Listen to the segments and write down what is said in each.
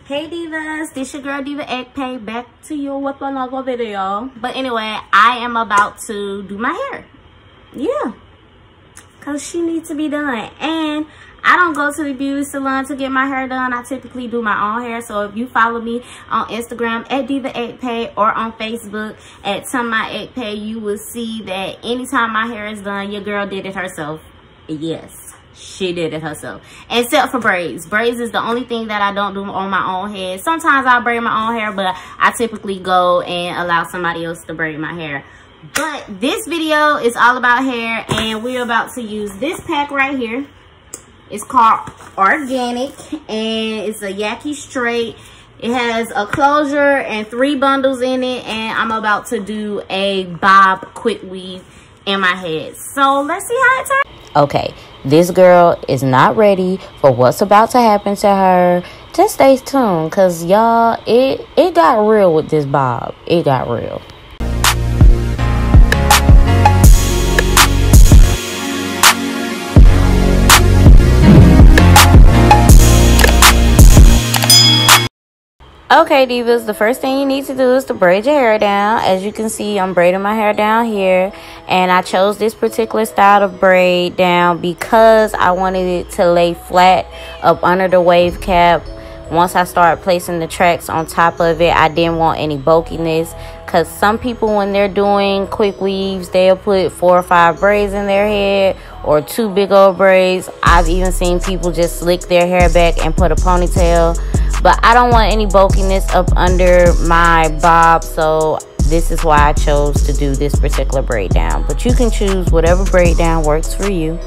Hey divas, this your girl Diva Egg Pay back to you with another video. But anyway, I am about to do my hair. Yeah, cause she needs to be done. And I don't go to the beauty salon to get my hair done. I typically do my own hair. So if you follow me on Instagram at Diva Egg Pay or on Facebook at My Egg Pay, you will see that anytime my hair is done, your girl did it herself. Yes. She did it herself, except for braids. Braids is the only thing that I don't do on my own head. Sometimes I braid my own hair, but I typically go and allow somebody else to braid my hair. But this video is all about hair, and we're about to use this pack right here. It's called Organic, and it's a Yaki straight. It has a closure and 3 bundles in it, and I'm about to do a bob quick weave in my head. So let's see how it turns. Okay, this girl is not ready for what's about to happen to her. Just stay tuned, because y'all, it got real with this bob. It got real. Okay, divas, the first thing you need to do is to braid your hair down. As you can see, I'm braiding my hair down here, and I chose this particular style of braid down because I wanted it to lay flat up under the wave cap. Once I start placing the tracks on top of it, I didn't want any bulkiness, because some people, when they're doing quick weaves, they'll put 4 or 5 braids in their head or 2 big old braids. I've even seen people just slick their hair back and put a ponytail. But I don't want any bulkiness up under my bob, so this is why I chose to do this particular braid down. But you can choose whatever braid down works for you.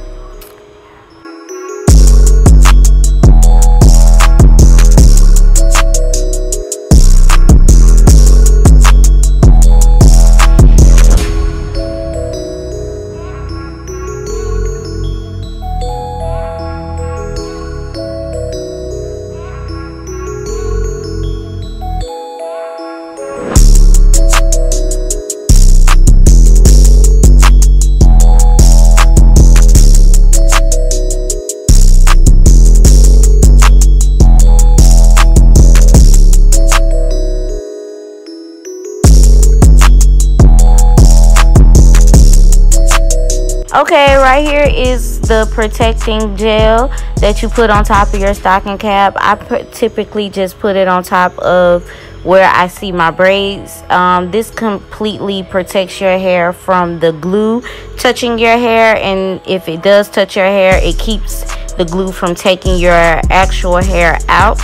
Okay, right here is the protecting gel that you put on top of your stocking cap. I typically just put it on top of where I see my braids. This completely protects your hair from the glue touching your hair, and if it does touch your hair, it keeps the glue from taking your actual hair out.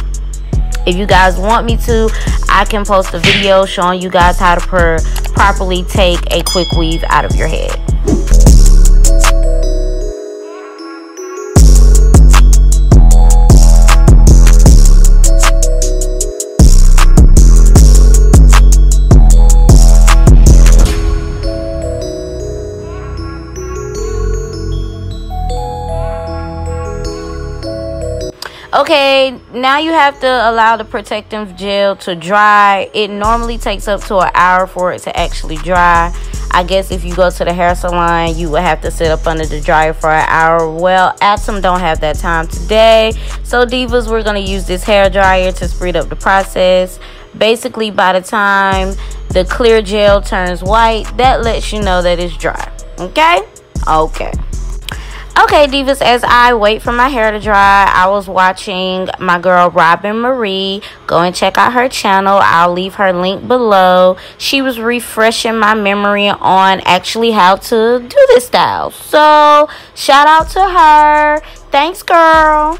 If you guys want me to, I can post a video showing you guys how to properly take a quick weave out of your head. Okay, now you have to allow the protective gel to dry. It normally takes up to an hour for it to actually dry. I guess if you go to the hair salon, you would have to sit up under the dryer for an hour. Well, Atom don't have that time today. So divas, we're going to use this hair dryer to speed up the process. Basically, by the time the clear gel turns white, that lets you know that it's dry. Okay? Okay, divas, as I wait for my hair to dry, I was watching my girl Robin Marie. Go and check out her channel. I'll leave her link below. She was refreshing my memory on actually how to do this style. So, shout out to her. Thanks, girl.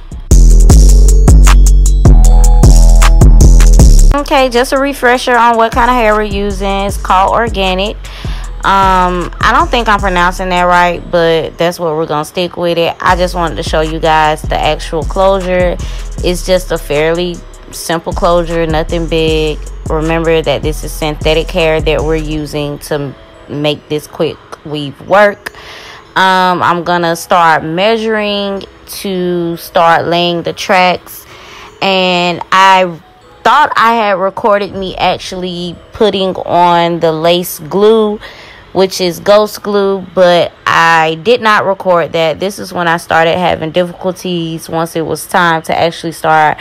Okay, just a refresher on what kind of hair we're using. It's called Organic. I don't think I'm pronouncing that right, but that's what we're gonna stick with it. I just wanted to show you guys the actual closure. It's just a fairly simple closure, nothing big. Remember that this is synthetic hair that we're using to make this quick weave work. I'm gonna start measuring to start laying the tracks, and I thought I had recorded me actually putting on the lace glue, which is ghost glue, but I did not record that. This is when I started having difficulties once it was time to actually start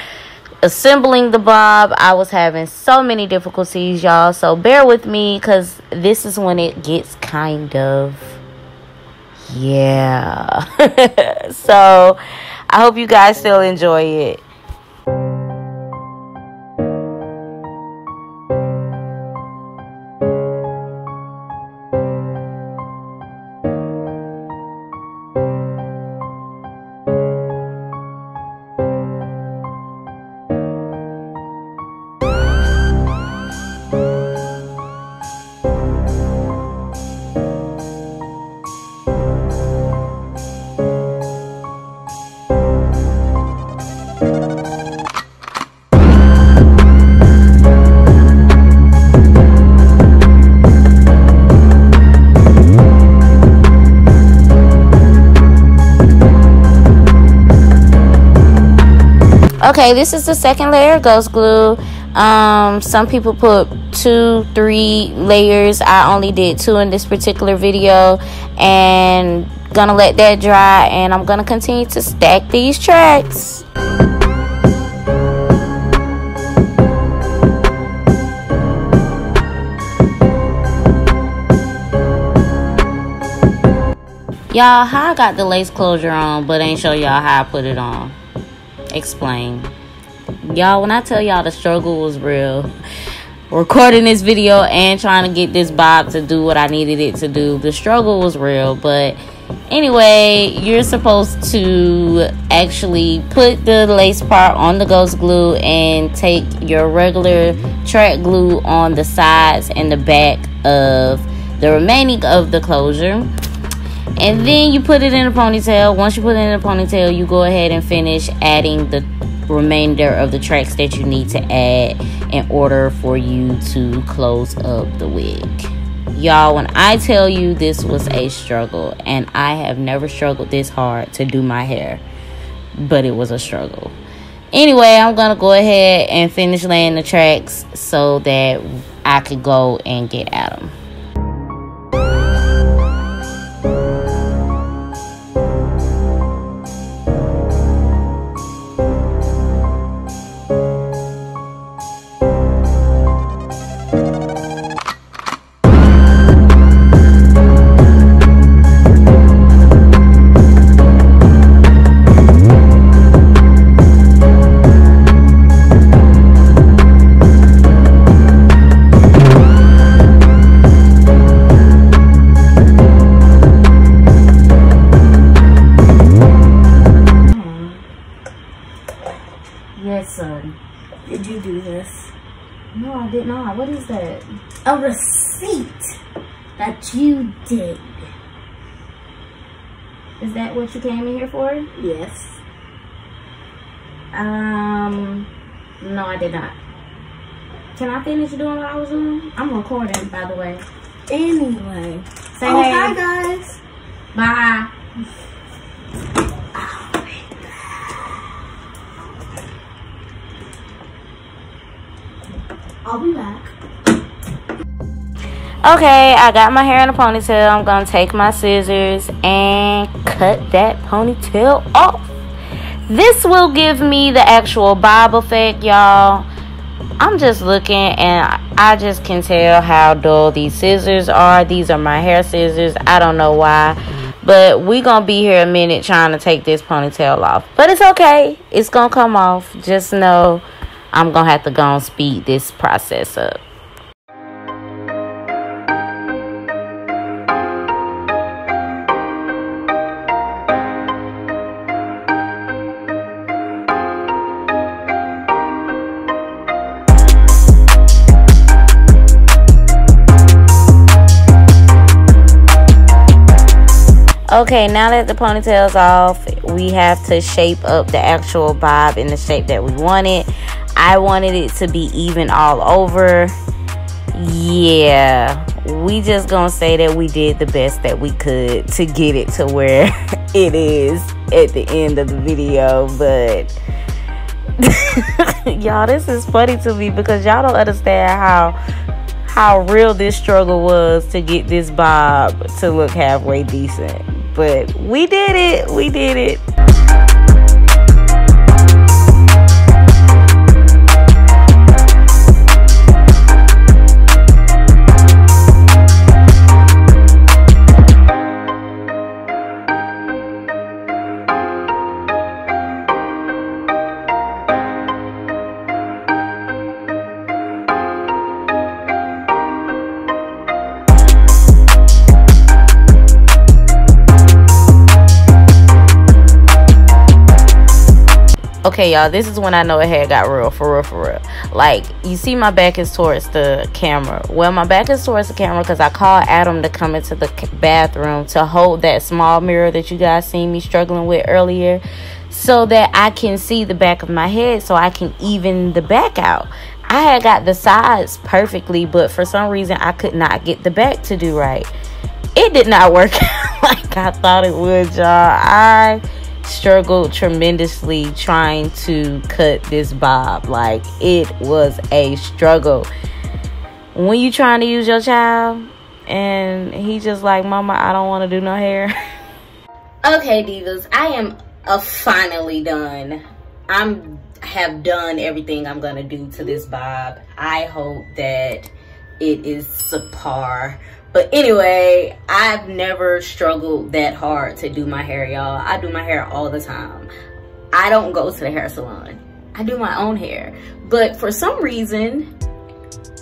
assembling the bob, I was having so many difficulties, y'all. So bear with me, because this is when it gets kind of, yeah. So I hope you guys still enjoy it. Okay, this is the second layer of ghost glue. Some people put 2, 3 layers. I only did 2 in this particular video, and gonna let that dry, and I'm gonna continue to stack these tracks. Y'all, how I got the lace closure on but ain't show y'all how I put it on. Explain. Y'all, when I tell y'all the struggle was real, recording this video and trying to get this bob to do what I needed it to do, the struggle was real. But anyway, you're supposed to actually put the lace part on the ghost glue and take your regular track glue on the sides and the back of the remaining of the closure, and then you put it in a ponytail. Once you put it in a ponytail, you go ahead and finish adding the remainder of the tracks that you need to add in order for you to close up the wig. Y'all, when I tell you this was a struggle, and I have never struggled this hard to do my hair, but it was a struggle. Anyway, I'm gonna go ahead and finish laying the tracks so that I could go and get at them. Yes, son. Did you do this? No, I did not. What is that? A receipt that you did. Is that what you came in here for? Yes. No, I did not. Can I finish doing what I was doing? I'm recording, by the way. Anyway. Say hey. Hi, guys. Bye. I'll be back. Okay, I got my hair in a ponytail. I'm gonna take my scissors and cut that ponytail off. This will give me the actual bob effect, y'all. I'm just looking and I just can tell how dull these scissors are. These are my hair scissors. I don't know why, but we gonna be here a minute trying to take this ponytail off. But it's okay. It's gonna come off. Just know I'm gonna have to go and speed this process up. Okay, now that the ponytail's off, we have to shape up the actual bob in the shape that we wanted. I wanted it to be even all over. Yeah, we just gonna say that we did the best that we could to get it to where it is at the end of the video. But y'all, this is funny to me because y'all don't understand how real this struggle was to get this bob to look halfway decent. But we did it. We did it. Okay, y'all, this is when I know it had got real, for real, for real. Like, you see my back is towards the camera. Well, my back is towards the camera because I called Adam to come into the bathroom to hold that small mirror that you guys seen me struggling with earlier, so that I can see the back of my head, so I can even the back out. I had got the sides perfectly, but for some reason, I could not get the back to do right. It did not work out like I thought it would, y'all. I struggled tremendously trying to cut this bob. Like, it was a struggle when you trying to use your child and he just like, mama, I don't want to do no hair. Okay, divas, I am finally done. Have done everything I'm gonna do to this bob. I hope that it is subpar. But anyway, I've never struggled that hard to do my hair, y'all. I do my hair all the time. I don't go to the hair salon. I do my own hair. But for some reason,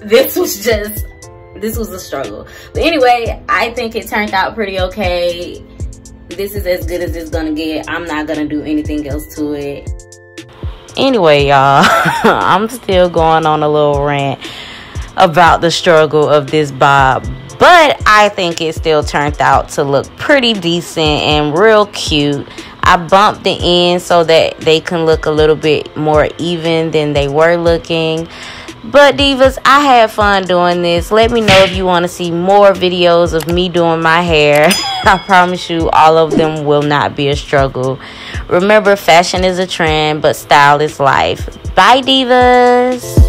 this was a struggle. But anyway, I think it turned out pretty okay. This is as good as it's gonna get. I'm not gonna do anything else to it. Anyway, y'all, I'm still going on a little rant about the struggle of this bob. But I think it still turned out to look pretty decent and real cute. I bumped the ends so that they can look a little bit more even than they were looking. But divas, I had fun doing this. Let me know if you want to see more videos of me doing my hair. I promise you all of them will not be a struggle. Remember, fashion is a trend, but style is life. Bye, divas.